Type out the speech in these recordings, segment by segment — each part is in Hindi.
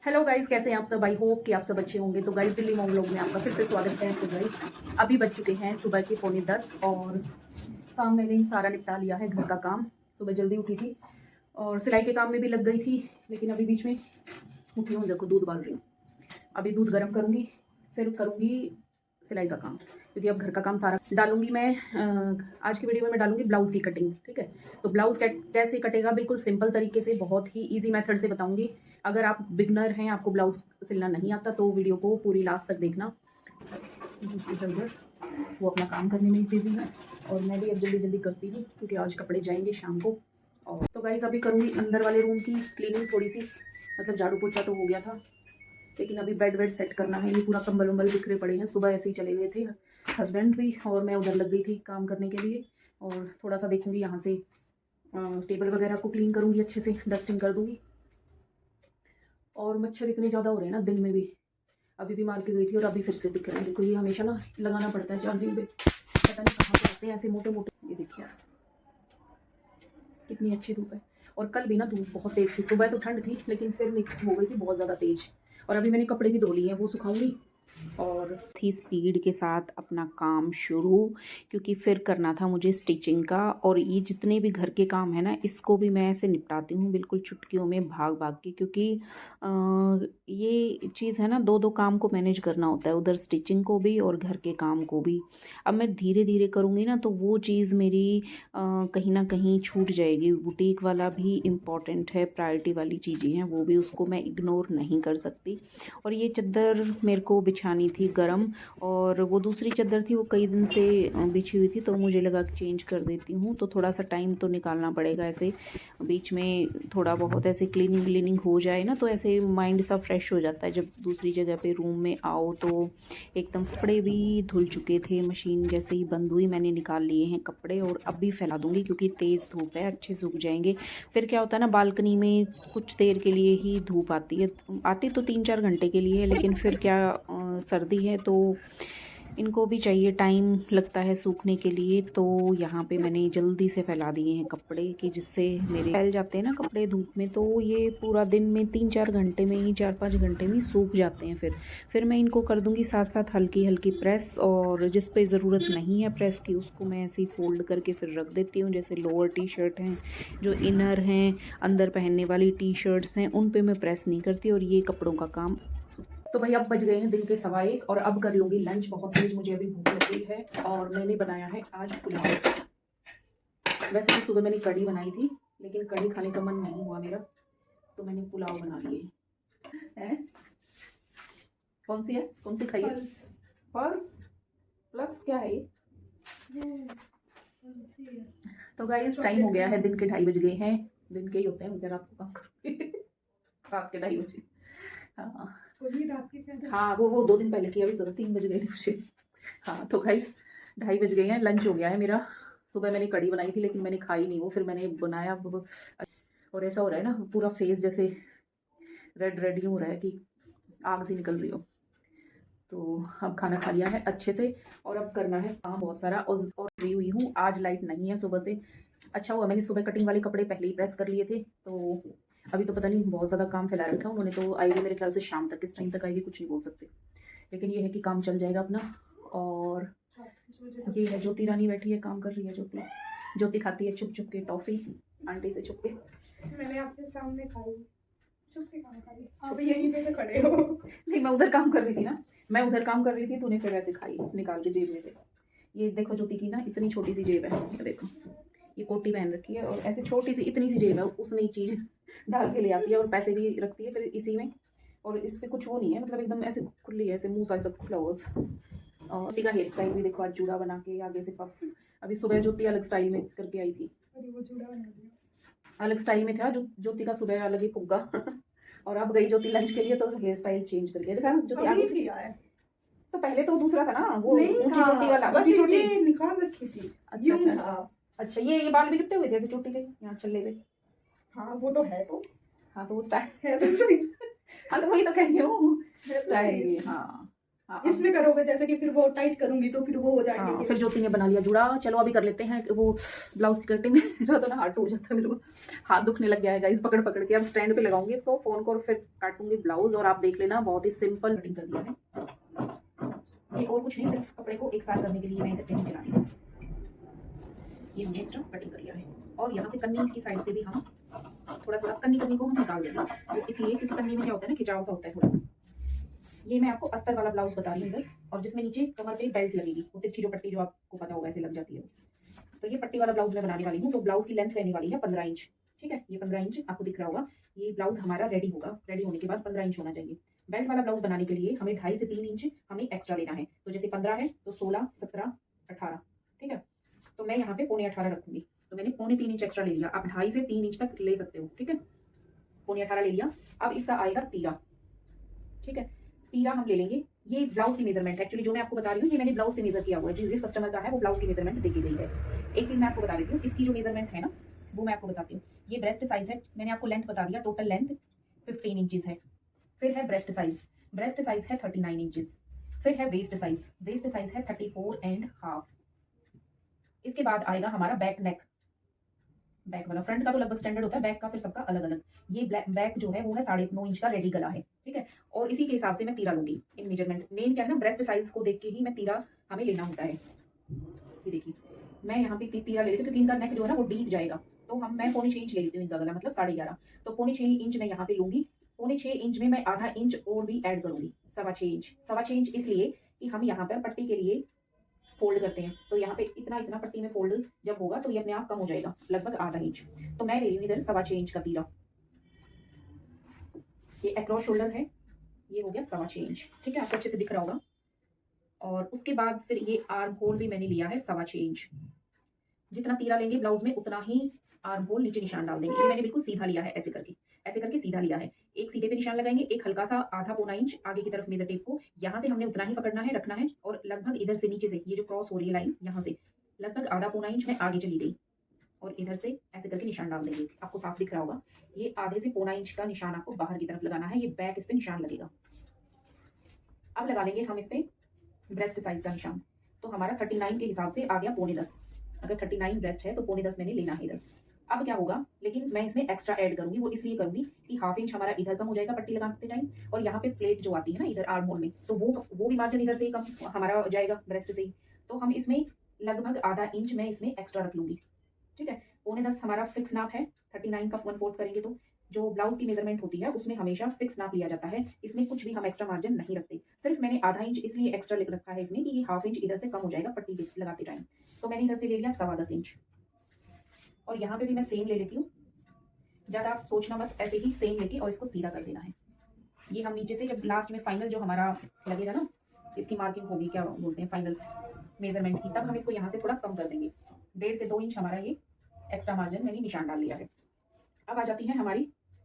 हेलो गाइस, कैसे हैं आप सब। आई होप कि आप सब अच्छे होंगे। तो गाइस, दिल्ली मॉम व्लॉग में आपका फिर से स्वागत है। तो गाइस, अभी बज चुके हैं सुबह के 9:45 और काम मैंने सारा निपटा लिया है। घर का काम सुबह जल्दी उठी थी और सिलाई के काम में भी लग गई थी, लेकिन अभी बीच में उठी हूँ। देखो दूध उबाल रही हूँ। अभी दूध गर्म करूँगी, फिर करूँगी सिलाई का काम, क्योंकि अब घर का काम सारा डालूंगी मैं। आज की वीडियो में मैं डालूंगी ब्लाउज़ की कटिंग। ठीक है, तो ब्लाउज़ कैसे कटेगा, बिल्कुल सिंपल तरीके से, बहुत ही ईजी मेथड से बताऊंगी। अगर आप बिगनर हैं, आपको ब्लाउज़ सिलना नहीं आता, तो वीडियो को पूरी लास्ट तक देखना। इधर उधर वो अपना काम करने में बिजी है और मैं भी अब जल्दी जल्दी करती हूँ, क्योंकि आज कपड़े जाएंगे शाम को। और तो गाइस, अभी करूँगी अंदर वाले रूम की क्लीनिंग थोड़ी सी, मतलब झाड़ू पोछा तो हो गया था, लेकिन अभी बेड वेड सेट करना है। ये पूरा कंबल उम्बल बिखरे पड़े हैं। सुबह ऐसे ही चले गए थे हस्बैंड भी, और मैं उधर लग गई थी काम करने के लिए। और थोड़ा सा देखूंगी यहाँ से, टेबल वगैरह को क्लीन करूंगी, अच्छे से डस्टिंग कर दूंगी। और मच्छर इतने ज़्यादा हो रहे हैं ना, दिन में भी। अभी भी मार के गई थी और अभी फिर से दिख रहे हैं। देखो, ये हमेशा ना लगाना पड़ता है चार्जिंग पे, पता नहीं कहाँ से आते हैं ऐसे मोटे मोटे। ये देखिए कितनी अच्छी धूप है। और कल भी ना धूप बहुत तेज़ थी। सुबह तो ठंड थी, लेकिन फिर हो गई थी बहुत ज़्यादा तेज़। और अभी मैंने कपड़े भी धो लिए हैं, वो सुखाऊंगी और थी स्पीड के साथ अपना काम शुरू, क्योंकि फिर करना था मुझे स्टिचिंग का। और ये जितने भी घर के काम है ना, इसको भी मैं ऐसे निपटाती हूँ बिल्कुल चुटकियों में, भाग भाग के, क्योंकि ये चीज़ है ना, दो दो काम को मैनेज करना होता है, उधर स्टिचिंग को भी और घर के काम को भी। अब मैं धीरे धीरे करूँगी ना, तो वो चीज़ मेरी कहीं ना कहीं छूट जाएगी। बुटीक वाला भी इम्पॉर्टेंट है, प्रायोरिटी वाली चीज़ें हैं वो भी, उसको मैं इग्नोर नहीं कर सकती। और ये चादर मेरे को बिछानी थी गरम, और वो दूसरी चादर थी वो कई दिन से बिछी हुई थी, तो मुझे लगा कि चेंज कर देती हूँ। तो थोड़ा सा टाइम तो निकालना पड़ेगा, ऐसे बीच में थोड़ा बहुत ऐसे क्लीनिंग हो जाए ना, तो ऐसे माइंड सा फ्रेश हो जाता है। जब दूसरी जगह पे रूम में आओ तो एकदम कपड़े भी धुल चुके थे। मशीन जैसे ही बंद हुई, मैंने निकाल लिए हैं कपड़े और अब भी फैला दूंगी, क्योंकि तेज़ धूप है, अच्छे सूख जाएंगे। फिर क्या होता है ना, बालकनी में कुछ देर के लिए ही धूप आती है, आती तो 3-4 घंटे के लिए है, लेकिन फिर क्या सर्दी है तो इनको भी चाहिए टाइम, लगता है सूखने के लिए। तो यहाँ पे मैंने जल्दी से फैला दिए हैं कपड़े, कि जिससे मेरे फैल जाते हैं ना कपड़े धूप में, तो ये पूरा दिन में 3-4 घंटे में ही, 4-5 घंटे में ही सूख जाते हैं। फिर मैं इनको कर दूंगी साथ साथ हल्की हल्की प्रेस, और जिस पे ज़रूरत नहीं है प्रेस की, उसको मैं ऐसे ही फोल्ड करके फिर रख देती हूँ। जैसे लोअर टी शर्ट हैं, जो इनर हैं, अंदर पहनने वाली टी शर्ट्स हैं, उन पे मैं प्रेस नहीं करती। और ये कपड़ों का काम। तो भाई, अब बज गए हैं दिन के 1:15 और अब कर लूँगी लंच। बहुत तेज मुझे अभी भूख लगी है और मैंने बनाया है आज पुलाव। वैसे तो सुबह मैंने कढ़ी बनाई थी, लेकिन कढ़ी खाने का मन नहीं हुआ मेरा, तो मैंने पुलाव बना लिए हैं। कौन सी है, कौन सी खाइए? पल्स प्लस क्या है ये? तो गाइस, टाइम हो गया है, दिन के 2:30 बज गए हैं। दिन के ही होते हैं, मुझे रात को काम करूँगी रात के 2:30 बजे। हाँ, हाँ, वो 2 दिन पहले किया, अभी तो 3 बज गए थे मुझे। हाँ, तो गाइस 2:30 बज गए हैं, लंच हो गया है मेरा। सुबह मैंने कढ़ी बनाई थी, लेकिन मैंने खाई नहीं वो, फिर मैंने बनाया और ऐसा हो रहा है ना, पूरा फेस जैसे रेड रेड ही हो रहा है कि आग सी निकल रही हो। तो अब खाना खा लिया है अच्छे से, और अब करना है काम बहुत सारा। और फ्री हुई हूँ, आज लाइट नहीं है सुबह से। अच्छा हुआ मैंने सुबह कटिंग वाले कपड़े पहले ही प्रेस कर लिए थे, तो अभी तो पता नहीं, बहुत ज़्यादा काम फैला रखा है उन्होंने। तो आएगी मेरे ख्याल से शाम तक, किस टाइम तक आएगी कुछ नहीं बोल सकते, लेकिन ये है कि काम चल जाएगा अपना। और ये है ज्योति रानी बैठी है, काम कर रही है। ज्योति खाती है छुप छुप के टॉफ़ी, आंटी से छुप के। मैंने आपके सामने खाई, छुप के कहाँ खाई? आप यहीं पे तो खड़े हो। नहीं, मैं उधर काम कर रही थी ना, मैं उधर काम कर रही थी, तूने फिर ऐसे खाई निकाल के जेब में से। ये देखो, ज्योति की ना इतनी छोटी सी जेब है, ये देखो, ये कोटी पहन रखी है और ऐसे छोटी सी इतनी सी जेब है, उसमें ही चीज़ डाल के ले आती है और पैसे भी रखती है फिर इसी में। और इस पर कुछ वो नहीं है, मतलब एकदम ऐसे खुली है, ऐसे मुँह सा सब खुला हुआ। और ज्योति का हेयर स्टाइल भी देखो, आज जूड़ा बना के आगे से पफ। अभी सुबह ज्योति अलग स्टाइल में करके आई थी, वो जूड़ा बना दिया, अलग स्टाइल में था ज्योति का सुबह अलग ही पुग्गा और अब गई ज्योति लंच के लिए, तो हेयर स्टाइल चेंज करके देखा ज्योति आगे से किया है। तो पहले तो दूसरा था ना, वो नहीं ऊंची था, चोटी वाला, बस ऊंची चोटी। ये निकाल रखी थी। अच्छा यूं अच्छा था। अच्छा, ये बाल भी लिपटे हुए थे ऐसे चोटी पे, यहाँ चल्ले पे। हाँ, वो तो है, तो हाँ, तो वो स्टाइल है तो सही। हाँ, तो वही तो कह रही हूँ, है तो स्टाइल। सही। हाँ, हाँ, इसमें करोगे जैसे कि फिर वो टाइट करूंगी तो फिर वो हो जाएंगे हाँ, ये। फिर ज्योति ने बना लिया जुड़ा। चलो अभी कर लेते हैं कि वो ब्लाउज की कटिंग मेरा तो ना हाथ टूट जाता है, मेरे को हाथ दुखने लग गया है गाइस पकड़ पकड़ के। अब स्टैंड पे लगाऊंगी इसको फोन को और फिर काटूंगी ब्लाउज, और आप देख लेना बहुत ही सिंपल कटिंग कर दिया है ये, और कुछ नहीं, सिर्फ कपड़े को एक साथ करने के लिए मैं इधर कहीं चला रही हूँ। ये हमने एक्स्ट्रा कटिंग कर लिया है, और यहाँ से कन्नी की साइड से भी हम थोड़ा थोड़ा कन्नी कन्नी को हम निकाल देंगे, वो इसलिए क्योंकि कन्नी में क्या होता है ना, खिंचाव सा होता है थोड़ा सा। ये मैं आपको अस्तर वाला ब्लाउज बता रही हूँ इधर, और जिसमें नीचे कमर पे बेल्ट लगेगी, वो तिरछी जो पट्टी जो आपको पता होगा ऐसे लग जाती है। तो ये पट्टी वाला ब्लाउज मैं बनाने वाली हूँ। तो ब्लाउज की लेंथ रहने वाली है 15 इंच। ठीक है, ये 15 इंच आपको दिख रहा होगा। ये ब्लाउज हमारा रेडी होगा, रेडी होने के बाद 15 इंच होना चाहिए। बेल्ट वाला ब्लाउज बनाने के लिए हमें 2.5 से 3 इंच हमें एक्स्ट्रा लेना है। तो जैसे 15 है तो 16, 17, 18। ठीक है, तो मैं यहाँ पे 18.25 रखूंगी, तो मैंने 3.25 इंच एक्स्ट्रा ले लिया। आप 2.5 से 3 इंच तक ले सकते हो। ठीक है, 18.25 ले लिया। अब इसका आएगा तीरा। ठीक है, तीरा हम ले लेंगे। ये ब्लाउज की मेजरमेंट एक्चुअली जो मैं आपको बता रही हूँ, ये मैंने ब्लाउज से मेजर किया हुआ है। जिस कस्टमर का है वो ब्लाउज की मेजरमेंट देखी गई है। एक चीज मैं आपको बता देती हूँ, इसकी जो मेजरमेंट है ना वो मैं आपको बताती हूँ। ये ब्रेस्ट साइज है, मैंने आपको लेंथ बता दिया, टोटल लेंथ 15 इंचेस है। फिर है ब्रेस्ट साइज है 39 इंचेस। फिर है वेस्ट साइज है 34.5। इसके बाद आएगा हमारा बैक नेक, बैक वाला। फ्रंट का तो लगभग स्टैंडर्ड होता है, बैक का फिर सबका अलग अलग। ये बैक जो है वो है 9.5 इंच का रेडी गला है। ठीक है, और इसी के हिसाब से मैं तीरा लूंगी। इन मेजरमेंट मेन क्या है ना, ब्रेस्ट साइज को देख के ही मैं तीरा हमें लेना होता है। ये देखिए मैं यहाँ पे तीरा ले लेती हूँ क्योंकि इनका नेक जो है ना वो डीप जाएगा। तो मैं 6.25 इंच ले लेती हूँ इनका गला, मतलब 11.5। तो 6.25 इंच मैं यहाँ पे लूंगी। 6.25 इंच में मैं आधा इंच और भी ऐड करूंगी, 6.25 इंच। 6.25 इंच इसलिए कि हम यहाँ पर पट्टी के लिए फोल्ड करते हैं, तो यहाँ पे इतना इतना पट्टी में फोल्ड जब होगा तो ये अपने आप कम हो जाएगा, लगभग आधा इंच। तो मैं ले रही हूँ इधर 6.25 इंच का तीरा। ये अक्रॉस शोल्डर है, ये हो गया 6.25 इंच। ठीक है, आपको अच्छे से दिख रहा होगा। और उसके बाद फिर ये आर्म होल भी मैंने लिया है 6.25 इंच। जितना तीरा लेंगे ब्लाउज में उतना ही आर्म होल नीचे निशान डाल देंगे। ये मैंने बिल्कुल सीधा लिया है, ऐसे करके सीधा लिया है। एक सीधे पे निशान लगाएंगे, एक हल्का सा आधा पौना इंच आगे की तरफ मेजर टेप को, यहाँ से हमने उतना ही पकड़ना है, रखना है। और लगभग इधर से नीचे से ये जो क्रॉस हो रही है लाइन, यहाँ से लगभग आधा पौना इंच में आगे चली गई, और इधर से ऐसे करके निशान डाल देंगे। आपको साफ दिख रहा होगा, ये आधे से पौना इंच का निशान आपको बाहर की तरफ लगाना है। ये बैक इस पे निशान लगेगा। अब लगा लेंगे हम इस पे ब्रेस्ट साइज का निशान। तो हमारा 39 के हिसाब से आ गया 9.25। अगर 39 ब्रेस्ट है तो 9.25 मैंने लेना है इधर। अब क्या होगा, लेकिन मैं इसमें एक्स्ट्रा ऐड करूंगी। वो इसलिए करूंगी कि हाफ इंच हमारा इधर कम हो जाएगा पट्टी लगाते टाइम, और यहाँ पे प्लेट जो आती है ना इधर आर्म होल में, तो वो भी मार्जिन इधर से ही कम हमारा जाएगा ब्रेस्ट से ही। तो हम इसमें लगभग आधा इंच मैं इसमें एक्स्ट्रा रख लूंगी। ठीक है, 9.25 हमारा फिक्स नाप है। 39 का 1/4 करेंगे तो जो ब्लाउज की मेजरमेंट होती है उसमें हमेशा फिक्स नाप लिया जाता है। इसमें कुछ भी हम एक्स्ट्रा मार्जिन नहीं रखते। सिर्फ मैंने आधा इंच इसलिए एक्स्ट्रा लिख रखा है इसमें कि ये हाफ इंच इधर से कम हो जाएगा पट्टी लगाते टाइम। तो मैंने इधर से ले लिया 10.25 इंच, और यहाँ पे भी मैं सेम ले लेती हूँ। ज़्यादा आप सोचना मत, ऐसे ही सेम लेके और इसको सीधा कर देना है। ये हम नीचे से जब लास्ट में फाइनल जो हमारा लगेगा ना, इसकी मार्किंग होगी, क्या बोलते हैं, फाइनल मेजरमेंट की, तब हम इसको यहाँ से थोड़ा कम कर देंगे। 1.5 से 2 इंच हमारा ये एक्स्ट्रा मार्जिन मैंने निशान डाल लिया है। अब आ जाती है हमारी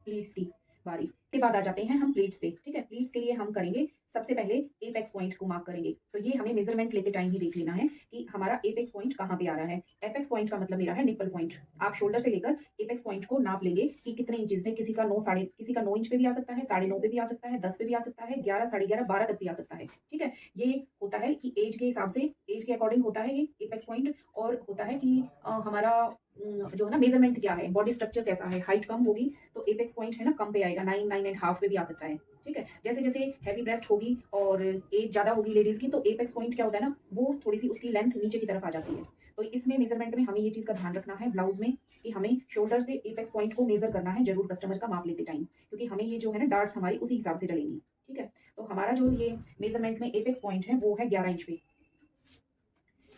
प्लीट्स की बारी। के बाद आ जाते हैं हम प्लीट्स पे। ठीक है, प्लीट्स के लिए हम करेंगे सबसे पहले एपेक्स पॉइंट को मार्क करेंगे। तो ये हमें मेजरमेंट लेते टाइम ही देख लेना है कि हमारा एपेक्स पॉइंट कहाँ पे आ रहा है। एपेक्स पॉइंट का मतलब मेरा है निप्पल पॉइंट। आप शोल्डर से लेकर एपेक्स पॉइंट को नाप लेंगे कि कितने इंचेस में, किसी का 9 इंच पे भी आ सकता है, 9.5 पे भी आ सकता है, 10 पे भी आ सकता है, 11, 11.5, 12 तक भी आ सकता है। ठीक है, ये होता है कि एज के हिसाब से, एज के अकॉर्डिंग होता है ये एपेक्स पॉइंट। और होता है कि हमारा जो है ना मेजरमेंट क्या है, बॉडी स्ट्रक्चर कैसा है। हाइट कम होगी तो एपेक्स पॉइंट है ना कम पे आएगा, 9.5 पे भी आ सकता है। ठीक है, जैसे जैसे हैवी ब्रेस्ट होगी और एज ज़्यादा होगी लेडीज़ की, तो एपेक्स पॉइंट क्या होता है ना, वो थोड़ी सी उसकी लेंथ नीचे की तरफ आ जाती है। तो इसमें मेजरमेंट में हमें ये चीज़ का ध्यान रखना है ब्लाउज में कि हमें शोल्डर से एपेक्स पॉइंट को मेजर करना है जरूर कस्टमर का माप लेते टाइम, क्योंकि हमें ये जो है ना डार्ट्स हमारी उसी हिसाब से डलेंगी। ठीक है, तो हमारा जो ये मेजरमेंट में एपेक्स पॉइंट है वो है 11 इंच पे।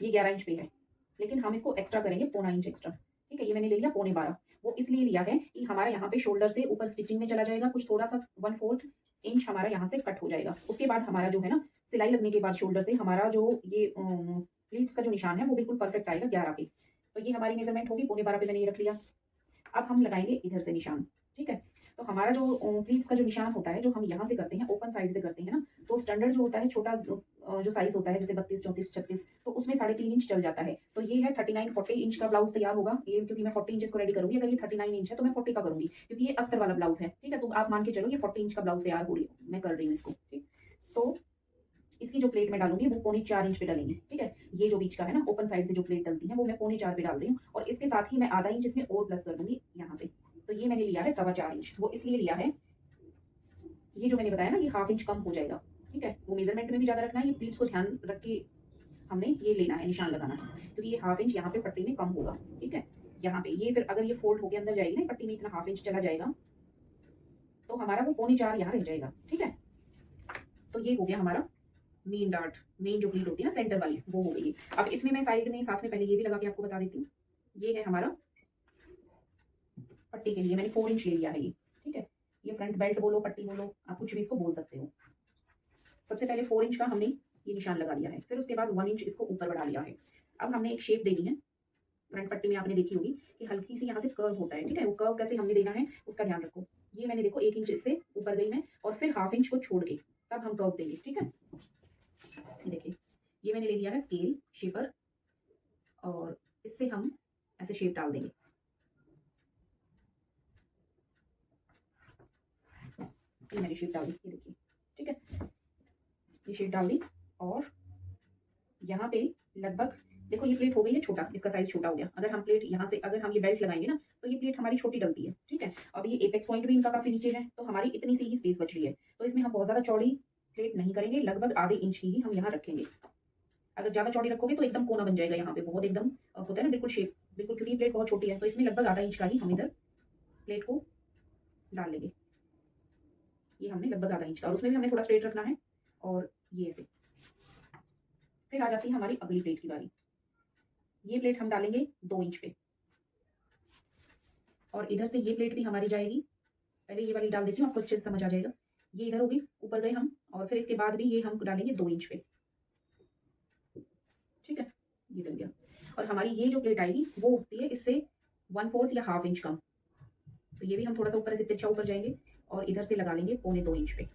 ये 11 इंच पे है, लेकिन हम इसको एक्स्ट्रा करेंगे पौना इंच एक्स्ट्रा। ठीक है, ये मैंने ले लिया 12.25। वो इसलिए लिया है कि हमारा यहाँ पे शोल्डर से ऊपर स्टिचिंग में चला जाएगा, कुछ थोड़ा सा 1/4 इंच हमारा यहाँ से कट हो जाएगा। उसके बाद हमारा जो है ना सिलाई लगने के बाद शोल्डर से हमारा जो ये प्लीट्स का जो निशान है वो बिल्कुल परफेक्ट आएगा 11 पे। तो ये हमारी मेजरमेंट होगी, 12.25 पे मैंने ये रख लिया। अब हम लगाएंगे इधर से निशान। ठीक है, तो हमारा जो प्लीट्स का जो निशान होता है, जो हम यहाँ से करते हैं, ओपन साइड से करते हैं ना, तो स्टैंडर्ड जो होता है छोटा जो साइज होता है जैसे 32, 34, 36, तो उसमें 3.5 इंच चल जाता है। तो ये है 39, 40 इंच का ब्लाउज तैयार होगा ये, क्योंकि मैं 40 इंच को रेडी करूंगी। अगर ये 39 इंच है तो मैं 40 का करूंगी, क्योंकि ये अस्तर वाला ब्लाउज है। ठीक है, तो आप मान के चलो ये 40 इंच का ब्लाउज तैयार हो रही है, मैं कर रही हूँ इसको। ठीक, तो इसकी जो प्लेट मैं डालूंगी वो 4.25 इंच पे डालेंगे, ठीक है। ये जो बीच का है ना ओपन साइड से जो प्लेट डलती है वो मैं 4.25 पे डाल रही हूँ, और इसके साथ ही मैं आधा इंच इसमें और प्लस कर दूंगी यहाँ से। तो ये मैंने लिया है 4.25 इंच, वो इसलिए लिया है, ये जो मैंने बताया ना ये 1/2 इंच कम हो जाएगा, ठीक है। वो मेजरमेंट में भी ज़्यादा रखना है, ये प्लीट्स को ध्यान रख के हमने ये लेना है, निशान लगाना है, क्योंकि ये 1/2 इंच यहाँ पे पट्टी में कम होगा, ठीक है। यहाँ पे ये फिर अगर ये फोल्ड होकर अंदर जाएगी ना पट्टी में, इतना 1/2 इंच चला जाएगा तो हमारा वो 4.25 यहाँ रह जाएगा, ठीक है। तो ये हो गया हमारा मेन डार्ट, मेन जो प्लीट होती है ना सेंटर वाली, वो हो गई। अब इसमें मैं साइड में साथ में पहले ये भी लगा के आपको बता देती हूँ। ये है हमारा पट्टी के लिए मैंने 4 इंच ले लिया है ये, ठीक है। ये फ्रंट बेल्ट बोलो, पट्टी बोलो, आप कुछ भी इसको बोल सकते हो। सबसे पहले 4 इंच का हमने ये निशान लगा लिया है, फिर उसके बाद 1 इंच इसको ऊपर बढ़ा लिया है। अब हमने एक शेप देनी है, फ्रंट पट्टी में आपने देखी होगी कि हल्की सी यहाँ से कर्व होता है, ठीक है। वो कर्व कैसे हमने देना है उसका ध्यान रखो। ये मैंने देखो 1 इंच इससे ऊपर गई मैं, और फिर 1/2 इंच को छोड़ के तब हम कर्व देंगे, ठीक है। ये देखिए, ये मैंने ले लिया है स्केल शेपर, और इससे हम ऐसे शेप डाल देंगे। ये मैंने शेप डाल दी, ये देखिए, ठीक है। ये शेप डाल दी, और यहाँ पे लगभग देखो ये प्लेट हो गई है छोटा, इसका साइज छोटा हो गया। अगर हम प्लेट यहाँ से अगर हम ये बेल्ट लगाएंगे ना तो ये प्लेट हमारी छोटी डलती है, ठीक है। अब ये एपेक्स पॉइंट भी इनका काफी नीचे है, तो हमारी इतनी सी ही स्पेस बच रही है, तो इसमें हम बहुत ज्यादा चौड़ी प्लेट नहीं करेंगे, लगभग आधे इंच की ही हम यहाँ रखेंगे। अगर ज्यादा चौड़ी रखोगे तो एकदम कोना बन जाएगा, यहाँ पे बहुत एकदम होता है ना बिल्कुल शेप, बिल्कुल, क्योंकि प्लेट बहुत छोटी है, तो इसमें लगभग आधा इंच का ही हम इधर प्लेट को डाल लेंगे। ये हमने लगभग आधा इंच का, और उसमें भी हमने थोड़ा स्ट्रेट रखना है, और ये ऐसे। फिर आ जाती है हमारी अगली प्लेट की बारी। ये प्लेट हम डालेंगे 2 इंच पे, और इधर से ये प्लेट भी हमारी जाएगी। पहले ये वाली डाल देती हूँ, आपको अच्छे से समझ आ जाएगा। ये इधर होगी, ऊपर गए हम, और फिर इसके बाद भी ये हम डालेंगे 2 इंच पे, ठीक है। ये डल गया, और हमारी ये जो प्लेट आएगी वो होती है इससे 1/4 या 1/2 इंच कम। तो ये भी हम थोड़ा सा ऊपर से तिरछा ऊपर जाएंगे, और इधर से लगा लेंगे 2.25 इंच पे,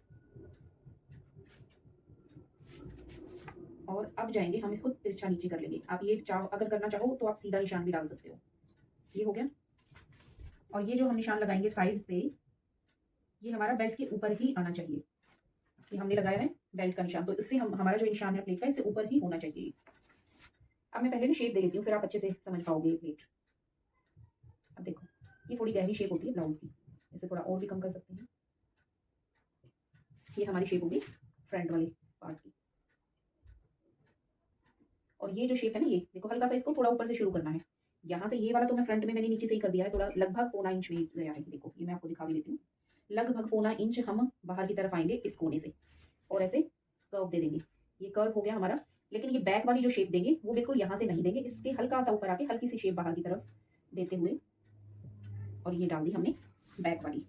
और अब जाएंगे हम इसको तिरछा नीचे कर लेंगे। आप ये चाहो, अगर करना चाहो तो आप सीधा निशान भी डाल सकते हो। ये हो गया, और ये जो हम निशान लगाएंगे साइड से, ये हमारा बेल्ट के ऊपर ही आना चाहिए। ये हमने लगाया है बेल्ट का निशान, तो इससे हम हमारा जो निशान है प्लेट का इससे ऊपर ही होना चाहिए। अब मैं पहले ना शेप दे लेती हूँ, फिर आप अच्छे से समझ पाओगे ये प्लेट। अब देखो, ये थोड़ी गहरी शेप होती है ब्लाउज की, इसे थोड़ा और भी कम कर सकते हैं। ये हमारी शेप होगी फ्रंट वाली पार्ट की, और ये जो शेप है ना, ये देखो हल्का सा इसको थोड़ा ऊपर से शुरू करना है। यहाँ से ये वाला तो मैं फ्रंट में मैंने नीचे से ही कर दिया है, थोड़ा लगभग 1.25 इंच में गया है। देखो ये मैं आपको दिखा भी देती हूँ, लगभग 1.25 इंच हम बाहर की तरफ आएंगे इस कोने से, और ऐसे कर्व दे देंगे। ये कर्व हो गया हमारा, लेकिन ये बैक वाली जो शेप देंगे वो बिल्कुल यहाँ से नहीं देंगे, इसके हल्का सा ऊपर आके हल्की सी शेप बाहर की तरफ देते हुए, और ये डाल दी हमने बैक वाली।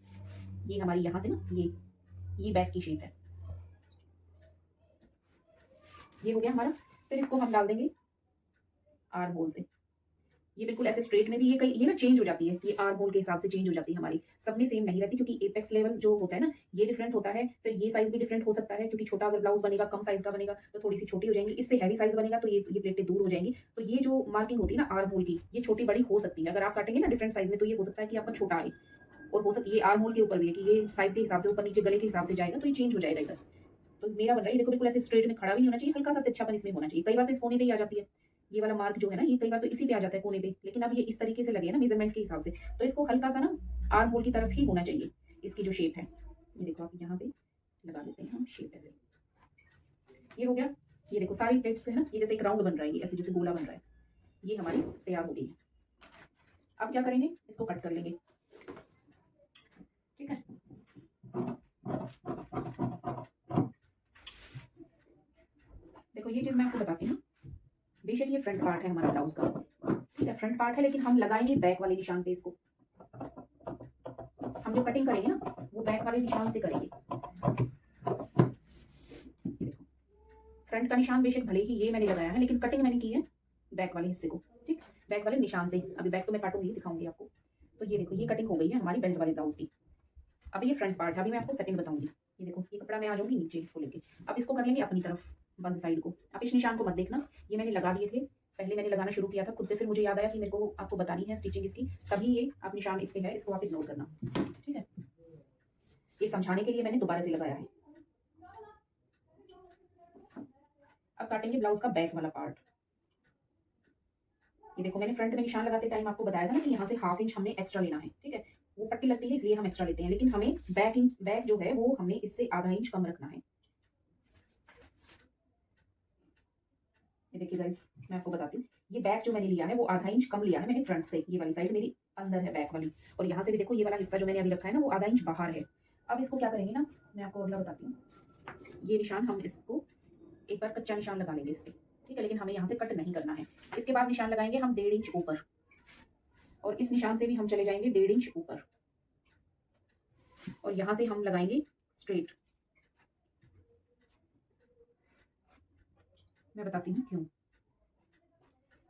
ये हमारी यहाँ से ना ये बैक की शेप है। ये हो गया हमारा, फिर इसको हम डाल देंगे आर्म होल से। ये बिल्कुल ऐसे स्ट्रेट में भी ये ना चेंज हो जाती है, ये आर्म होल के हिसाब से चेंज हो जाती है हमारी, सब में सेम नहीं रहती, क्योंकि एपेक्स लेवल जो होता है ना ये डिफरेंट होता है। फिर ये साइज भी डिफरेंट हो सकता है, क्योंकि छोटा अगर ब्लाउज बनेगा, कम साइज का बनेगा तो थोड़ी सी छोटी हो जाएंगी, इससे हैवी साइज बनेगा तो ये प्लेटें दूर हो जाएंगी। तो ये जो मार्किंग होती है ना आर्म होल की, ये छोटी बड़ी हो सकती है। अगर आप काटेंगे ना डिफरेंट साइज में तो ये हो सकता है कि आपका छोटा आए, और हो सकता है ये आर्म होल के ऊपर भी है कि ये साइज के हिसाब से ऊपर नीचे गले के हिसाब से जाएगा, तो ये चेंज हो जाएगा इधर। तो मेरा बन रहा है, देखो बिल्कुल ऐसे स्ट्रेट में खड़ा भी नहीं होना चाहिए, हल्का सा तिरछापन इसमें होना चाहिए। कई बार तो इस कोने पे ही आ जाती है, ये वाला मार्क जो है ना, ये कई बार तो इसी पे आ जाता है कोने पे, लेकिन अब ये इस तरीके से लगे ना मेजरमेंट के हिसाब से, तो इसको हल्का सा ना आर्म होल की तरफ ही होना चाहिए इसकी जो शेप है। ये देखो आप यहाँ पे लगा देते हैं हम शेप ऐसे। ये हो गया, ये देखो सारी प्लेट्स है ना, ये जैसे एक राउंड बन रहा है, ये ऐसे जैसे गोला बन रहा है। ये हमारी तैयार हो गई है। अब क्या करेंगे, इसको कट कर लेंगे, ठीक है। देखो ये चीज मैं आपको बताती हूँ, बेशक ये फ्रंट पार्ट है हमारा ब्लाउज का, ठीक है, फ्रंट पार्ट है, लेकिन हम लगाएंगे बैक वाले निशान पे इसको। हम जो कटिंग करेंगे ना वो बैक वाले निशान से करेंगे। देखो फ्रंट का निशान बेशक भले ही ये मैंने लगाया है, लेकिन कटिंग मैंने की है बैक वाले हिस्से को, ठीक, बैक वाले निशान से। अभी बैक तो मैं काटूंगी, दिखाऊंगी आपको। तो ये देखो ये कटिंग हो गई है हमारी बेल्ट वाले ब्लाउज की। अभी ये फ्रंट पार्ट है, अभी मैं आपको सेकंड बताऊंगी। ये देखो ये कपड़ा मैं आ जाऊंगी नीचे इसको लेके। अब इसको कर लेंगे अपनी तरफ बंद साइड को। आप इस निशान को मत देखना, ये मैंने लगा दिए थे पहले, मैंने लगाना शुरू किया था खुद से, फिर मुझे याद आया कि मेरे को आपको बतानी है स्टिचिंग इसकी, तभी ये आप निशान इस पे है, इसको आप इग्नोर करना, ठीक है। ये समझाने के लिए मैंने दोबारा से लगाया है। अब काटेंगे ब्लाउज का बैक वाला पार्ट। ये देखो मैंने फ्रंट में निशान लगाते टाइम आपको बताया था ना कि यहाँ से हाफ इंच हमने एक्स्ट्रा लेना है, ठीक है। वो पट्टी लगती है इसलिए हम एक्स्ट्रा लेते हैं, लेकिन हमें बैक जो है वो हमने इससे आधा इंच कम रखना है। ये देखिए गाइस, मैं आपको बताती हूँ, ये बैक जो मैंने लिया है वो आधा इंच कम लिया है मैंने फ्रंट से। ये वाली साइड मेरी अंदर है बैक वाली, और यहाँ से भी देखो ये वाला हिस्सा जो मैंने अभी रखा है ना वो आधा इंच बाहर है। अब इसको क्या करेंगे ना, मैं आपको अगला बताती हूँ। ये निशान हम इसको एक बार कच्चा निशान लगा लेंगे इस पर, ठीक है, लेकिन हमें यहाँ से कट नहीं करना है। इसके बाद निशान लगाएंगे हम 1.5 इंच ऊपर, और इस निशान से भी हम चले जाएंगे 1.5 इंच ऊपर, और यहाँ से हम लगाएंगे स्ट्रेट। मैं बताती हूँ क्यों।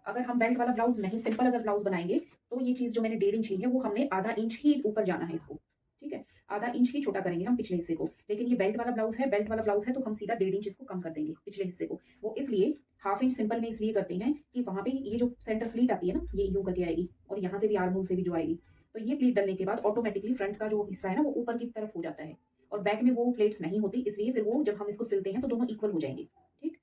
अगर हम बेल्ट वाला ब्लाउज नहीं, सिंपल अगर ब्लाउज बनाएंगे तो ये चीज जो मैंने 1.5 इंच ली है वो हमने आधा इंच ही ऊपर जाना है इसको, ठीक है, आधा इंच ही छोटा करेंगे हम पिछले हिस्से को। लेकिन ये बेल्ट वाला ब्लाउज है, बेल्ट वाला ब्लाउज है तो हम सीधा 1.5 इंच इसको कम कर देंगे पिछले हिस्से को। वो इसलिए हाफ इंच सिंपल में इसलिए करते हैं कि वहां पे ये जो सेंटर प्लीट आती है ना, ये यूं करके आएगी, और यहाँ से भी आर्म होल से भी जो आएगी, तो ये प्लीट डलने के बाद ऑटोमेटिकली फ्रंट का जो हिस्सा है ना वो ऊपर की तरफ हो जाता है, और बैक में वो प्लेट्स नहीं होती, इसलिए फिर वो जब हम इसको सिलते हैं तो दोनों इक्वल हो जाएंगे, ठीक।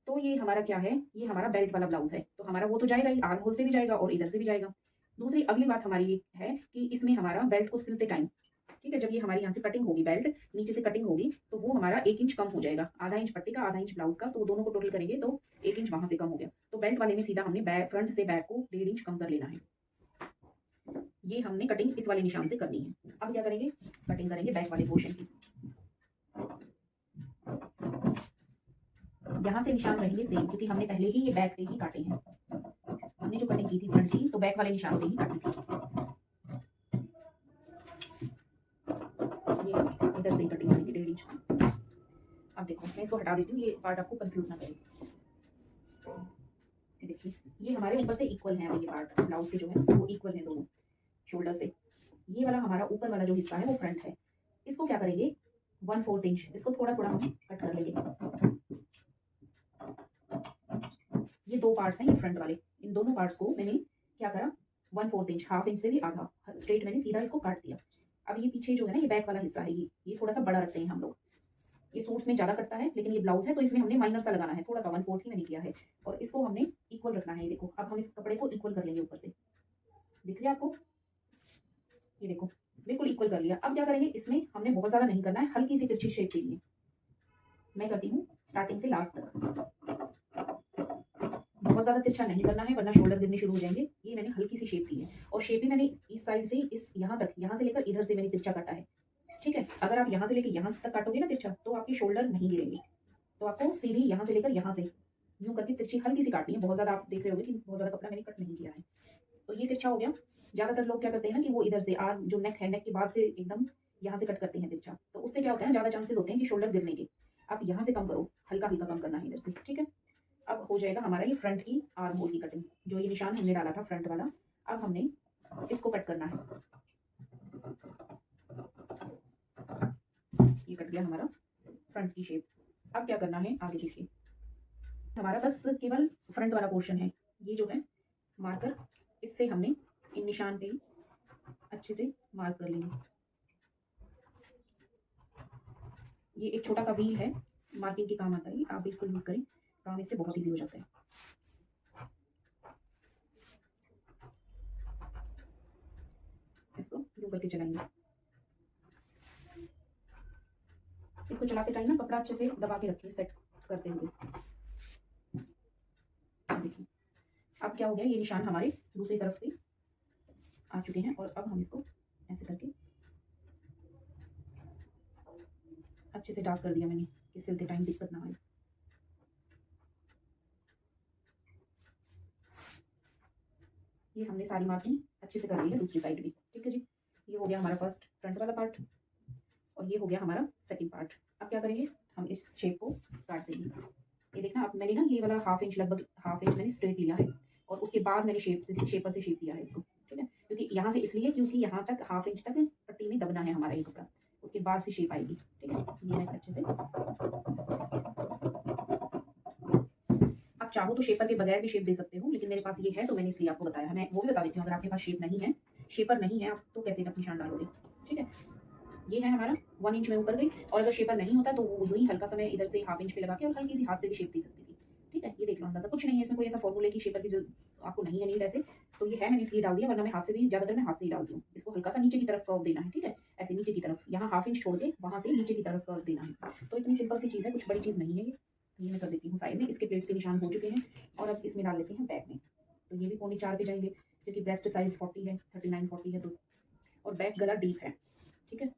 तो ये हमारा क्या है, ये हमारा बेल्ट वाला ब्लाउज है, तो हमारा वो तो जाएगा ही, आर्म होल से भी जाएगा और इधर से भी जाएगा। दूसरी अगली बात हमारी ये है कि इसमें हमारा बेल्ट को सिलते टाइम, ठीक है, जब ये हमारी यहाँ से कटिंग होगी, बेल्ट नीचे से कटिंग होगी, तो वो हमारा 1 इंच कम हो जाएगा, आधा इंच पट्टी का आधा इंच ब्लाउज का, तो दोनों को टोटल करेंगे तो 1 इंच वहां से कम हो गया। तो बेल्ट वाले में सीधा हमने बैक, फ्रंट से बैक को 1.5 इंच कम कर लेना है। ये हमने कटिंग इस वाले निशान से करनी है। अब क्या करेंगे, कटिंग करेंगे बैक वाले पोर्शन की। यहाँ से निशान रहेंगे सेम, क्योंकि हमने पहले ही ये बैक पे ही काटे हैं। हमने जो कटिंग की थी फ्रंट की, तो बैक वाले निशान से ही काटी थी। ये इधर से ही कटिंग करेंगे 1.5 इंच। अब देखो मैं इसको हटा देती हूँ, ये पार्ट आपको कंफ्यूज ना करे। ये देखिए ये हमारे ऊपर से इक्वल है, ये पार्ट ब्लाउज के जो है वो इक्वल है दोनों शोल्डर से। ये वाला हमारा ऊपर वाला जो हिस्सा है वो फ्रंट है। इसको क्या करेंगे, 1/4 इंच इसको थोड़ा थोड़ा हम कट कर लेंगे। ये दो पार्ट्स हैं ये फ्रंट वाले, इन दोनों पार्ट्स को मैंने क्या करा, 1/4 इंच, हाफ इंच से भी आधा स्ट्रेट मैंने सीधा इसको काट दिया। अब ये पीछे जो है ना, ये बैक वाला हिस्सा है, ये थोड़ा सा बड़ा रखते हैं हम लोग। ये सूट्स में ज्यादा कटता है, लेकिन ये ब्लाउज है तो इसमें हमने माइनर सा लगाना है, थोड़ा सा 1/4 ही मैंने किया है, और इसको हमने इक्वल रखना है। ये देखो अब हम इस कपड़े को इक्वल कर लेंगे ऊपर से, दिख रहा है आपको, ये देखो बिल्कुल इक्वल कर लिया। अब क्या करेंगे, इसमें हमने बहुत ज्यादा नहीं करना है, हल्की सी तिरछी शेप देनी है। मैं करती हूँ स्टार्टिंग से लास्ट तक, बहुत ज्यादा तिरछा नहीं करना है वरना शोल्डर गिरने शुरू हो जाएंगे। ये मैंने हल्की सी शेप दी है, और शेप भी मैंने इस साइड से इस यहाँ तक, यहाँ से लेकर इधर से मैंने तिरछा काटा है, ठीक है। अगर आप यहाँ से लेकर यहाँ तक काटोगे ना तिरछा, तो आपकी शोल्डर नहीं गिरेंगे। तो आपको सीधी यहाँ से लेकर यहाँ से यूं करके तिरछी हल्की सी काटनी है। बहुत ज्यादा आप देख रहे होगे कि बहुत ज्यादा कपड़ा मैंने कट नहीं किया है, तो ये तिरछा हो गया। ज्यादातर लोग क्या करते हैं ना कि वो इधर से आर्म जो नेक है, नेक के बाद से एकदम यहाँ से कट करते हैं तिरछा, तो उससे क्या होता है ना, ज्यादा चांसेस होते हैं कि शोल्डर गिरने के। आप यहाँ से कम करो, हल्का हल्का कम करना है इधर से, ठीक है। अब हो जाएगा हमारा ये फ्रंट की आर्म होल की कटिंग, जो ये निशान हमने डाला था फ्रंट वाला, अब हमने इसको कट करना है। ये कट गया हमारा फ्रंट की शेप। अब क्या करना है आगे देखिए, हमारा बस केवल फ्रंट वाला पोर्शन है। ये जो है मार्कर, इससे हमने इन निशान पे अच्छे से मार्क कर लेंगे। ये एक छोटा सा व्हील है, मार्किंग के काम आता है, आप इसको यूज करें, काम इससे बहुत इजी हो जाता है। इसको यूं करके चलाएंगे। इसको चलाते टाइम ना कपड़ा अच्छे से दबा के रखिए, सेट करते हुए। देखिए अब क्या हो गया, ये निशान हमारे दूसरी तरफ पे आ चुके हैं, और अब हम इसको ऐसे करके अच्छे से डार्क कर दिया मैंने कि सिलते टाइम दिक्कत ना आए। ये हमने सारी मार्किंग अच्छे से कर ली है दूसरी साइड भी, ठीक है जी। ये हो गया हमारा फर्स्ट फ्रंट वाला पार्ट, और ये हो गया हमारा सेकंड पार्ट। अब क्या करेंगे, हम इस शेप को काट देंगे। ये देखना, अब मैंने ना ये वाला हाफ इंच, लगभग हाफ इंच मैंने स्ट्रेट लिया है, और उसके बाद मैंने शेपर से शेप दिया है इसको, ठीक है। क्योंकि यहाँ से इसलिए क्योंकि यहाँ तक हाफ इंच तक पट्टी में दबना है हमारा ये कपड़ा, उसके बाद से शेप आएगी, ठीक है। ये मैं अच्छे से, आप चाहो तो शेपर के बगैर भी शेप दे सकते हो, लेकिन मेरे पास ये है तो मैंने इसलिए आपको बताया। मैं वो भी बता देती हूँ, अगर आपके पास शेप नहीं है, शेपर नहीं है आप, तो कैसे आप निशान डालोगे, ठीक है। ये है हमारा 1 इंच में ऊपर गई, और अगर शेपर नहीं होता तो वो यूं ही हल्का सा मैं इधर से हाफ इंच पे लगा के और हल्की सी हाथ से भी शेप दे सकती थी, ठीक है, ये देख लो अंदाजा, कुछ नहीं है इसमें, कोई ऐसा फॉर्मूले की शेपर की जो आपको नहीं है नहीं वैसे तो ये है, मैंने इसलिए डाल दिया, वरना मैं हाथ से भी ज़्यादातर मैं हाथ से ही डालती हूँ। इसको हल्का सा नीचे की तरफ कर्व देना है, ठीक है, ऐसे नीचे की तरफ, यहाँ हाफ इंच छोड़ के वहाँ से नीचे की तरफ कर्व देना है। तो इतनी सिंपल सी चीज़ है, कुछ बड़ी चीज़ नहीं है ये। तो ये मैं कर देती हूँ साइड में, इसके प्लेट्स के निशान हो चुके हैं और अब इसमें डाल लेते हैं बैक में। तो ये भी 3.25 पे जाएंगे क्योंकि ब्रेस्ट साइज़ 40 है, 39-40 है, तो और बैक गला डीप है, ठीक है,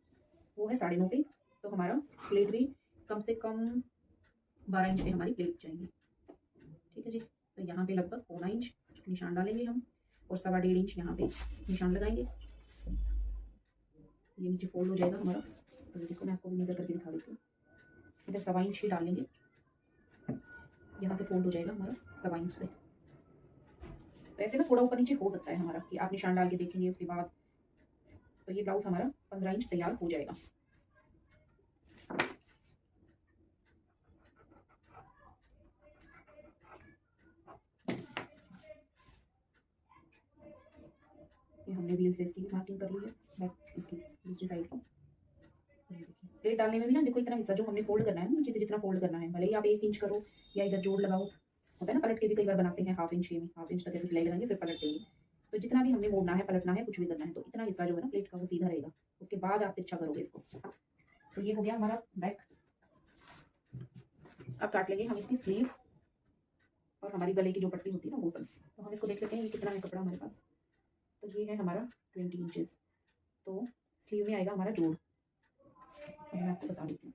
वो है 9.5 पे। तो हमारा प्लेट भी कम से कम 12 इंच पे हमारी प्लेट जाएंगी, ठीक है जी। तो यहाँ पे लगभग 1.25 इंच निशान डालेंगे हम और 1.25 इंच यहाँ पे निशान लगाएंगे। ये नीचे फोल्ड हो जाएगा हमारा, तो देखो मैं आपको भी मेजर करके दिखा देती हूँ। इधर 1.25 इंच ही डालेंगे, यहाँ से फोल्ड हो जाएगा हमारा 1.25 इंच से। तो ऐसे ना थोड़ा ऊपर नीचे हो सकता है हमारा कि आप निशान डाल के देखेंगे उसके बाद। तो ये ब्लाउज हमारा 15 इंच तैयार हो जाएगा। ये हमने व्हील से इसकी भी मार्किंग कर ली है, बैक इसकी दूसरी साइड को। प्लेट डालने में भी ना देखो इतना हिस्सा जो हमने फोल्ड करना है, नीचे से जितना फोल्ड करना है, भले ही आप 1 इंच करो या इधर जोड़ लगाओ, होता है ना, पलट के भी कई बार बनाते हैं हाफ इंच के में, हाफ इंच तक ऐसे सिलाई लगाएंगे फिर पलट देंगे। तो जितना भी हमने मोड़ना है, पलटना है, कुछ भी करना है, तो इतना हिस्सा जो है ना प्लेट का वो सीधा रहेगा, उसके बाद आप तिरछा करोगे इसको। तो ये हो गया हमारा बैक। अब काट लेंगे हम इसकी स्लीव और हमारी गले की जो पट्टी होती है ना वो सब। तो हम इसको देख लेते हैं ये कितना है कपड़ा हमारे पास। तो ये है हमारा 20 इंचेस। तो स्लीव में आएगा हमारा जोड़, मैं आपको बता देती हूँ।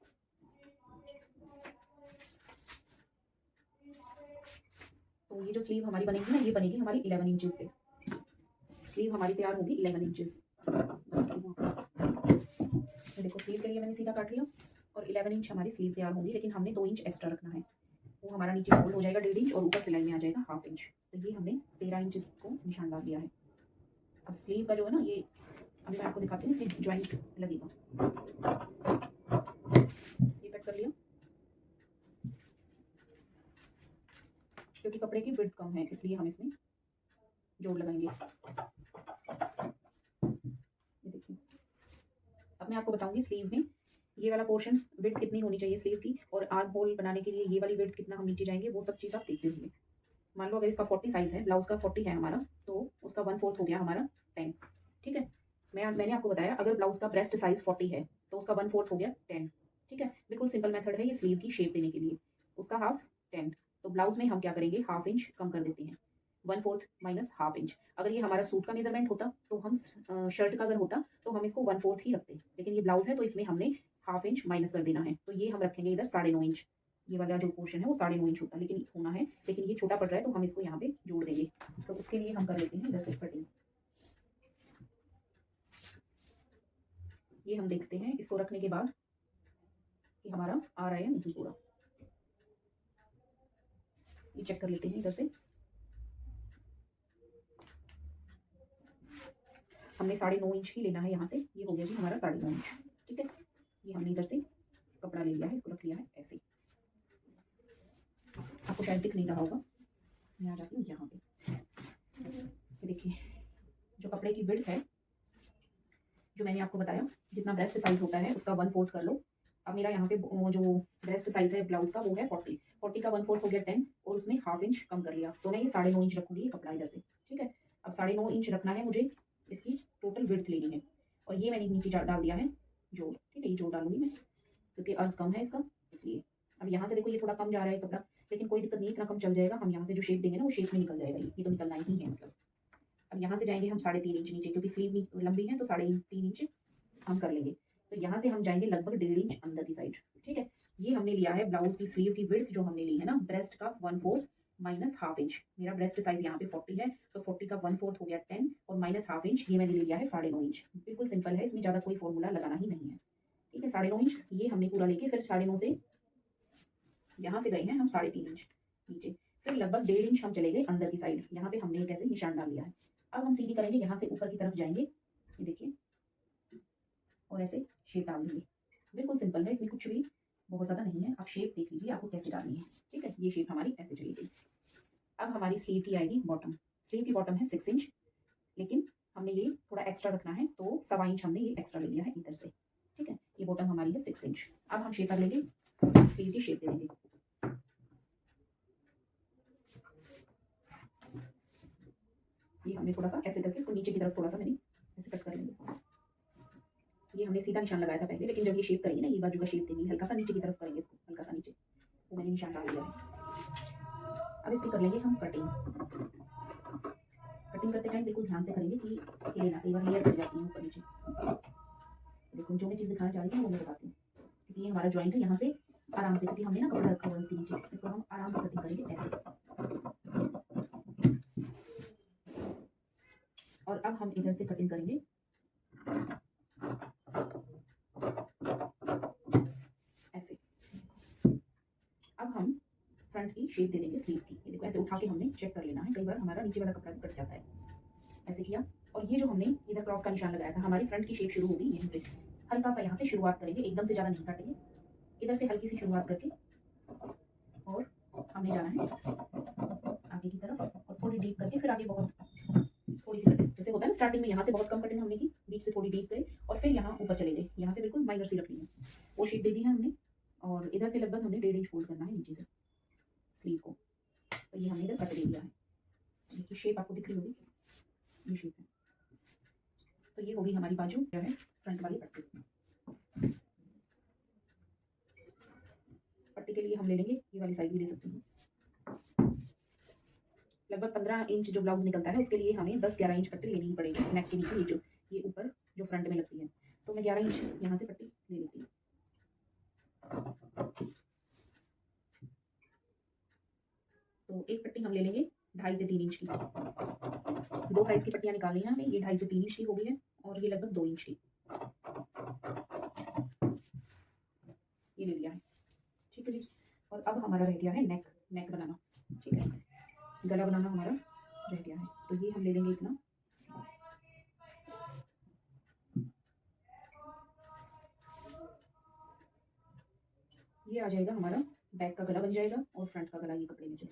तो ये जो स्लीव हमारी बनेगी ना, ये बनेगी हमारी 11 इंचेस पे। स्लीव हमारी तैयार होगी 11 इंचेस। देखो स्लीव के लिए मैंने सीधा काट लिया और 11 इंच हमारी स्लीव तैयार होगी, लेकिन हमने 2 इंच एक्स्ट्रा रखना है। वो हमारा नीचे फोल्ड हो जाएगा 1.5 इंच और ऊपर सिलाई में आ जाएगा हाफ इंच। तो ये हमने 13 इंच को निशान डाल दिया है। अब स्लीव का जो है ना, ये अभी मैं आपको दिखाती हूँ, इसमें ज्वाइंट लगेगा। ये कट कर लिया क्योंकि कपड़े की विड्थ कम है, इसलिए हम इसमें जोड़ लगाएंगे। ये देखिए, अब मैं आपको बताऊंगी स्लीव में ये वाला पोर्शन विड्थ कितनी होनी चाहिए स्लीव की, और आर्म होल बनाने के लिए ये वाली विड्थ कितना हम नीचे जाएंगे, वो सब चीज़ आप देखते हुए। मान लो अगर इसका 40 साइज़ है, ब्लाउज का 40 है हमारा, तो उसका 1/4 हो गया हमारा 10, ठीक है। मैंने आपको बताया अगर ब्लाउज का ब्रेस्ट साइज़ 40 है तो उसका 1/4 हो गया 10, ठीक है। बिल्कुल सिंपल मेथड है ये स्लीव की शेप देने के लिए। उसका हाफ 10, तो ब्लाउज में हम क्या करेंगे, हाफ इंच कम कर देते हैं, 1/4 माइनस हाफ इंच। अगर ये हमारा सूट का मेजरमेंट होता तो हम शर्ट का अगर होता तो हम इसको 1/4 ही रखते, लेकिन ये ब्लाउज है तो इसमें हमने हाफ इंच माइनस कर देना है। तो ये हम रखेंगे इधर 9.5 इंच। ये वाला जो पोर्शन है वो 9.5 इंच होता लेकिन होना है, लेकिन ये छोटा पड़ रहा है तो हम इसको यहाँ पे जोड़ देंगे। तो उसके लिए हम कर लेते हैं इधर से कटिंग। ये हम देखते हैं इसको रखने के बाद कि हमारा आ रहा है या नहीं पूरा, ये चेक कर लेते हैं इधर से। हमने 9.5 इंच ही लेना है यहाँ से, ये हो गया जी हमारा 9.5 इंच, ठीक है। ये हमने इधर से कपड़ा ले लिया है, इसको रख लिया है ऐसे। आपको शायद दिख नहीं रहा होगा, मैं आ जाती हूँ यहाँ पे। ये देखिए जो कपड़े की विड्थ है, जो मैंने आपको बताया जितना ब्रेस्ट साइज होता है उसका 1/4 कर लो। अब मेरा यहाँ पे जो ब्रेस्ट साइज है ब्लाउज का वो है 40 का 1/4 हो गया 10 और उसमें हाफ इंच कम कर लिया, तो मैं ये 9.5 इंच रखूँगी ये कपड़ा इधर से, ठीक है। अब 9.5 इंच रखना है मुझे, इसकी टोटल विड्थ लेनी है और ये मैंने नीचे डाल दिया है जोड़, ठीक है। ये जोड़ डालूंगी मैं क्योंकि अर्ज कम है इसका, इसलिए। अब यहाँ से देखो ये थोड़ा कम जा रहा है कपड़ा, लेकिन कोई दिक्कत नहीं, इतना कम चल जाएगा। हम यहाँ से जो शेप देंगे ना वो शेप में निकल जाएगा, ये तो निकलना ही है मतलब। अब यहाँ से जाएंगे हम 3.5 इंच नीचे, क्योंकि स्लीव लंबी है तो 3.5 इंच हम कर लेंगे। तो यहाँ से हम जाएंगे लगभग 1.5 इंच अंदर की साइड, ठीक है। ये हमने लिया है ब्लाउज की स्लीव की विड्थ जो हमने ली है ना, ब्रेस्ट का 1/4 माइनस हाफ इंच। मेरा ब्रेस्ट साइज यहाँ पे 40 है तो 40 का 1/4 हो गया 10 और माइनस हाफ इंच ये मैंने ले लिया है 9.5 इंच। बिल्कुल सिंपल है, इसमें ज़्यादा कोई फॉर्मूला लगाना ही नहीं है, ठीक है। 9.5 इंच ये हमने पूरा लेके फिर 9.5 से यहाँ से गए हैं हम 3.5 इंच नीचे, फिर लगभग 1.5 इंच हम चले गए अंदर की साइड। यहाँ पे हमने एक ऐसे निशान डाल लिया है। अब हम सीधी करेंगे, यहाँ से ऊपर की तरफ जाएंगे, ये देखिए, और ऐसे शेप डाल देंगे। बिल्कुल सिंपल है, इसमें कुछ भी बहुत ज़्यादा नहीं है। आप शेप देख लीजिए आपको कैसे डालनी है, ठीक है। ये शेप हमारी ऐसे चली गई। अब हमारी स्लीव की आएगी बॉटम। स्लीव की बॉटम है 6 इंच, लेकिन हमने ये थोड़ा एक्स्ट्रा रखना है तो 1.25 इंच हमने ये एक्स्ट्रा ले लिया है इधर से, ठीक है। ये बॉटम हमारी है 6 इंच। अब हम शेप कर लेंगे, स्लीव की शेप दे देंगे। ये हमने थोड़ा सा ऐसे करके इसको नीचे की तरफ थोड़ा सा मैंने ऐसे कट कर लेंगे इसको। ये हमने सीधा निशान लगाया था पहले, लेकिन जब ये शेप करेंगे ना, ये बाजू का शेप देंगे, हल्का सा नीचे की तरफ करेंगे इसको, हल्का सा नीचे, वो मैंने निशान डाल दिया है। अब इसकी कर लेंगे हम कटिंग। कटिंग करते टाइम बिल्कुल ध्यान से करेंगे कि हिले ना, कई बार लेयर कट जाती है ऊपर नीचे। देखो जो मैं चीज़ दिखाना चाह रही हूँ वो मैं बताती हूँ, क्योंकि ये हमारा जॉइंट है, यहाँ से आराम से, क्योंकि हमने ना कपड़ा रखा हुआ है उसके नीचे, इसको हम आराम से कटिंग करेंगे ऐसे। और अब हम इधर से कटिंग करेंगे ऐसे। अब हम फ्रंट की शेप दे देंगे स्लीव की। ये देखो ऐसे उठा के हमने चेक कर लेना है, कई बार हमारा नीचे वाला कपड़ा भी कट जाता है। ऐसे किया, और ये जो हमने इधर क्रॉस का निशान लगाया था, हमारी फ्रंट की शेप शुरू होगी यहीं से, हल्का सा यहाँ से शुरुआत करेंगे, एकदम से ज़्यादा नहीं काटेंगे, इधर से हल्की सी शुरुआत करके, और हमने जाना है आगे की तरफ, और थोड़ी डीप करके फिर आगे बहुत थोड़ी सी कटिंग, जैसे होता है ना स्टार्टिंग में यहाँ से बहुत कम कटिंग हमने की, बीच से थोड़ी डीप गए और फिर यहाँ ऊपर चले गए, यहाँ से बिल्कुल माइनर सी रखनी है, वो शेप दे दी है हमने। और इधर से लगभग हमने 1.5 इंच फोल्ड करना है नीचे से स्लीव को, तो ये हमने इधर कट दे दिया है। देखिए शेप आपको दिख रही होगी, ये शेप है। तो ये होगी हमारी बाजू जो है फ्रंट वाली पट्टी। पट्टी के लिए हम ले लेंगे, ये वाली साइड भी ले सकते हैं। लगभग 15 इंच जो ब्लाउज निकलता है उसके लिए हमें 10-11 इंच पट्टी लेनी ही पड़ेगी नेक के नीचे, ये ऊपर जो फ्रंट में लगती है, तो मैं 11 इंच यहाँ से पट्टी ले लेती हूँ। तो एक पट्टी हम ले लेंगे 2.5 से 3 इंच की, 2 साइज की पट्टियाँ निकालनी है हमें, ये 2.5 से 3 इंच की हो गई है, और ये लगभग 2 इंच की, ये ले लिया है। ठीक है जी। और अब हमारा रह गया है नेक बनाना। ठीक है, गला बनाना हमारा रह गया है, तो ये हम ले लेंगे इतना, ये आ जाएगा हमारा बैक का गला बन जाएगा, और फ्रंट का गला ये कपड़े में से,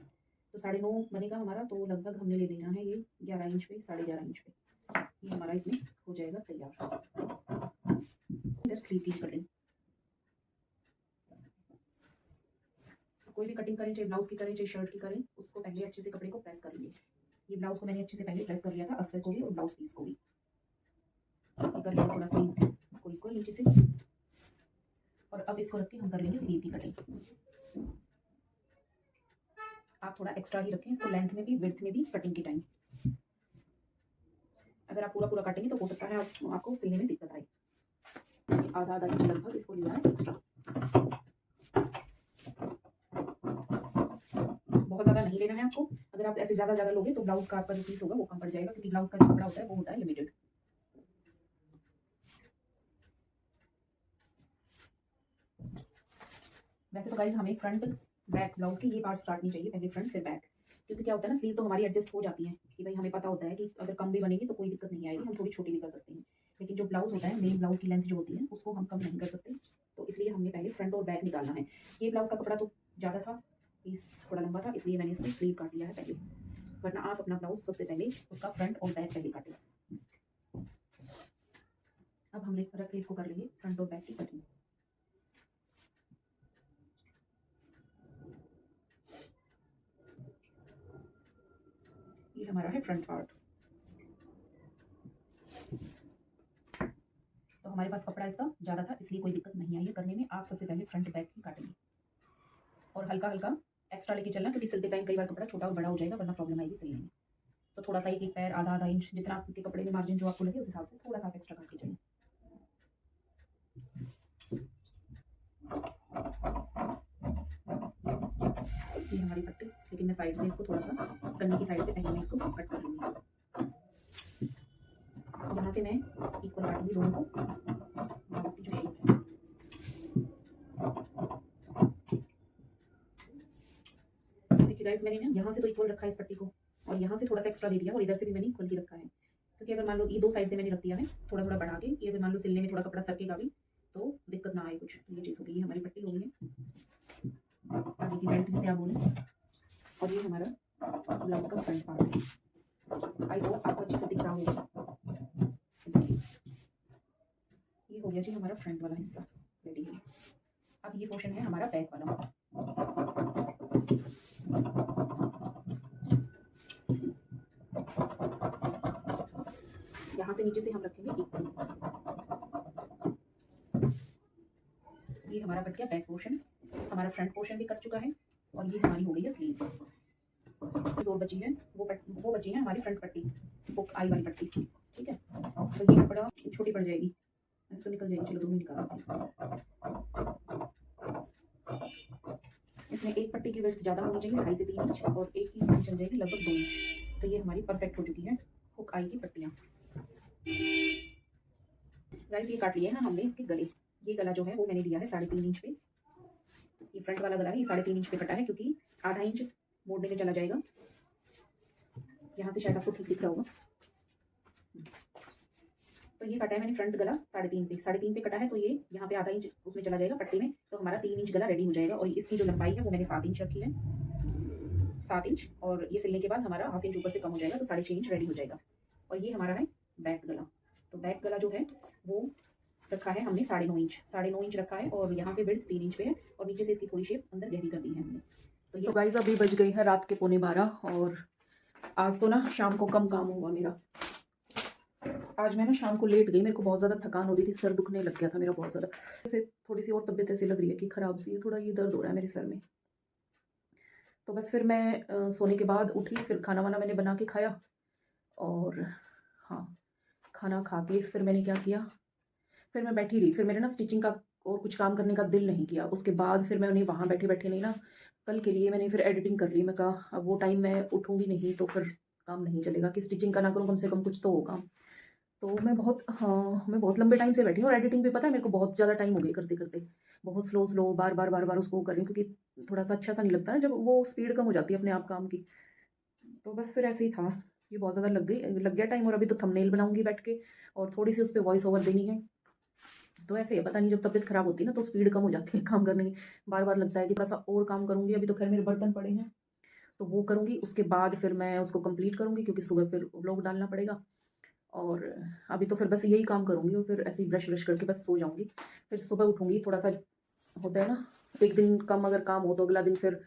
तो 9.5 बनेगा हमारा, तो लगभग हमने ले लेना है ये 11 इंच पे, 11.5 इंच पे, ये हमारा इसमें हो जाएगा तैयार। इधर स्लीव की कटिंग, कोई भी कटिंग करें, चाहे ब्लाउज की करें चाहे शर्ट की करें, उसको पहले अच्छे से कपड़े को प्रेस कर लेंगे। ये ब्लाउज को मैंने अच्छे से पहले प्रेस कर लिया था, अस्तर को भी और ब्लाउज पीस को भी, कर लिया थोड़ा स्लीव को इक्वल नीचे से, और अब इसको रख के हम कर लेंगे स्लीव की कटिंग। आप थोड़ा एक्स्ट्रा ही रखें इसको, लेंथ में भी विड्थ में भी कटिंग के टाइम। अगर आप पूरा काटेंगे तो हो सकता है आपको सिलने में दिक्कत आए। आधा इंच लगभग इसको लिया है एक्स्ट्रा, बहुत ज़्यादा नहीं लेना है आपको। अगर आप ऐसे ज़्यादा लोगे तो ब्लाउज का आपका जो पीस होगा वो कम पड़ जाएगा, क्योंकि ब्लाउज का जो कपड़ा होता है वो होता है लिमिटेड। वैसे तो गाइज हमें फ्रंट बैक ब्लाउज के ये पार्ट स्टार्ट नहीं चाहिए, पहले फ्रंट फिर बैक, क्योंकि क्या होता है ना, स्लीव तो हमारी एडजस्ट हो जाती है कि भाई हमें पता होता है कि अगर कम भी बनेगी तो कोई दिक्कत नहीं आएगी, हम थोड़ी छोटी भी कर सकते हैं, लेकिन जो ब्लाउज होता है मेन ब्लाउज की लेंथ जो होती है उसको हम कम नहीं कर सकते, तो इसलिए हमने पहले फ्रंट और बैक निकालना है। ये ब्लाउज का कपड़ा तो ज़्यादा था, पीस थोड़ा लंबा था, इसलिए मैंने इसको स्लीव काट लिया है पहले, वरना आप अपना ब्लाउज सबसे पहले उसका फ्रंट और बैक पहले काटें। अब हम रख के इसको कर लेंगे फ्रंट और बैक की कटिंग। ये हमारा है फ्रंट पार्ट, तो हमारे पास कपड़ा इसका ज़्यादा था इसलिए कोई दिक्कत नहीं आई है करने में। आप सबसे पहले फ्रंट बैक की काटेंगे, और हल्का हल्का एक्स्ट्रा लेके चलना, क्योंकि सिलते टाइम कई बार कपड़ा छोटा और बड़ा हो जाएगा, वरना प्रॉब्लम आएगी सिलने में। तो थोड़ा सा एक पैर आधा इंच जितना आपके कपड़े में मार्जिन जो आपको लगे उस हिसाब से थोड़ा सा आप एक्स्ट्रा करके चलिए। ये हमारी पट्टी, लेकिन मैं साइड से इसको थोड़ा सा कन्नी की साइड से पहले मैं इसको कट कर लूँगी, यहाँ से मैं इक्वल काटूंगी दोनों को, ब्लाउज की जो शेप है। देखिए गाइस, मैंने ना यहाँ से तो इक्वल रखा है इस पट्टी को, और यहाँ से थोड़ा सा एक्स्ट्रा दे दिया, और इधर से भी मैंने इक्वल ही रखा है, क्योंकि अगर मान लो ये 2 साइड से मैंने रख दिया है थोड़ा बढ़ा के, कि अगर मान लो सिलने में थोड़ा कपड़ा सरकेगा भी तो दिक्कत ना आए कुछ। ये चीज़ होगी, ये हमारी पट्टी हो गई है आगे की बेल्ट जिसे आप बोलें, और ये हमारा ब्लाउज का फ्रंट पार्ट है। आई होप आपको अच्छे से दिख रहा होगा। ये हो गया जी हमारा फ्रंट वाला हिस्सा रेडी है। अब ये पोर्शन है हमारा बैक वाला। यहाँ से नीचे से हम रखेंगे एक। ये हमारा कट गया बैक पोर्शन, हमारा फ्रंट पोर्शन भी कट चुका है और ये हमारी हो गई है स्लीव। और बची है वो बची है हमारी फ्रंट पट्टी, बुक आई वाली पट्टी, ठीक है। तो ये कपड़ा छोटी पड़ जाएगी, ऐसे तो निकल जाएगी, चलो दोनों निकाल। इसमें एक पट्टी की विड्थ ज़्यादा होनी चाहिए 2.5 से 3 इंच और एक की चल जाएगी लगभग 2 इंच। तो ये हमारी परफेक्ट हो चुकी है हुक आई की पट्टियाँ। गाइस ये काट लिए हैं हमने इसके गले। ये गला जो है वो मैंने लिया है 3.5 इंच पे। ये फ्रंट वाला गला है, ये 3.5 इंच पे कटा है क्योंकि आधा इंच मोड़ने में चला जाएगा। यहाँ से शायद आपको ठीक दिख रहा होगा। तो ये कटा है मैंने फ्रंट गला 3.5 पे कटा है, तो ये यहाँ पे आधा इंच उसमें चला जाएगा पट्टी में, तो हमारा 3 इंच गला रेडी हो जाएगा। और इसकी जो लंबाई है वो मैंने 7 इंच रखी है, 7 इंच। और ये सिलने के बाद हमारा हाफ इंच ऊपर से कम हो जाएगा, तो 6.5 इंच रेडी हो जाएगा। और ये हमारा है बैक गला। तो बैक गला जो है वो रखा है हमने 9.5 इंच रखा है और यहाँ से विड्थ 3 इंच पे है और नीचे से इसकी थोड़ी शेप अंदर गहरी कर दी है हमने। तो ये गाइस अभी बज गई है रात के 11:15 और आज तो ना शाम को कम काम हुआ मेरा। आज मैं ना शाम को लेट गई, मेरे को बहुत ज़्यादा थकान हो रही थी, सर दुखने लग गया था मेरा बहुत ज़्यादा। जैसे थोड़ी सी और तबीयत ऐसी लग रही है कि ख़राब सी है, थोड़ा ये दर्द हो रहा है मेरे सर में। तो बस फिर मैं सोने के बाद उठी, फिर खाना वाना मैंने बना के खाया और हाँ खाना खा के फिर मैंने क्या किया, फिर मैं बैठी रही। फिर मेरे ना स्टिचिंग का और कुछ काम करने का दिल नहीं किया। उसके बाद फिर मैंने वहाँ बैठे बैठे नहीं ना कल के लिए मैंने फिर एडिटिंग कर ली। मैं कहा अब वो टाइम मैं उठूँगी नहीं तो फिर काम नहीं चलेगा, कि स्टिचिंग का ना करूँ कम से कम कुछ तो होगा। तो मैं बहुत लंबे टाइम से बैठी हूँ और एडिटिंग भी पता है मेरे को बहुत ज़्यादा टाइम हो गया करते करते, बहुत स्लो बार बार उसको कर रही हूँ क्योंकि थोड़ा सा अच्छा सा नहीं लगता ना जब वो स्पीड कम हो जाती है अपने आप काम की। तो बस फिर ऐसे ही था, ये बहुत ज़्यादा लग गया टाइम। और अभी तो थंबनेल बनाऊंगी बैठ के और थोड़ी सी उस पर वॉइस ओवर देनी है। तो ऐसे है, पता नहीं जब तबीयत खराब होती है ना तो स्पीड कम हो जाती है काम करने की, बार लगता है कि थोड़ा सा और काम करूँगी। अभी तो खैर मेरे बर्तन पड़े हैं तो वो करूँगी, उसके बाद फिर मैं उसको कंप्लीट करूँगी क्योंकि सुबह फिर व्लॉग डालना पड़ेगा। और अभी तो फिर बस यही काम करूँगी और फिर ऐसे ही ब्रश करके बस सो जाऊँगी। फिर सुबह उठूँगी, थोड़ा सा होता है ना एक दिन कम अगर काम हो तो अगला दिन फिर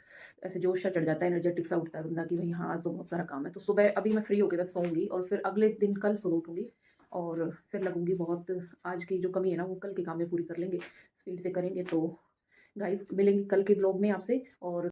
ऐसे जोश सा चढ़ जाता है, एनर्जेटिक सा उठता है बंदा कि भाई हाँ आज तो बहुत सारा काम है। तो सुबह अभी मैं फ्री होकर बस सोऊंगी और फिर अगले दिन कल सुबह उठूँगी और फिर लगूंगी बहुत। आज की जो कमी है ना वो कल के काम में पूरी कर लेंगे, स्पीड से करेंगे। तो गाइस मिलेंगे कल के ब्लॉग में आपसे और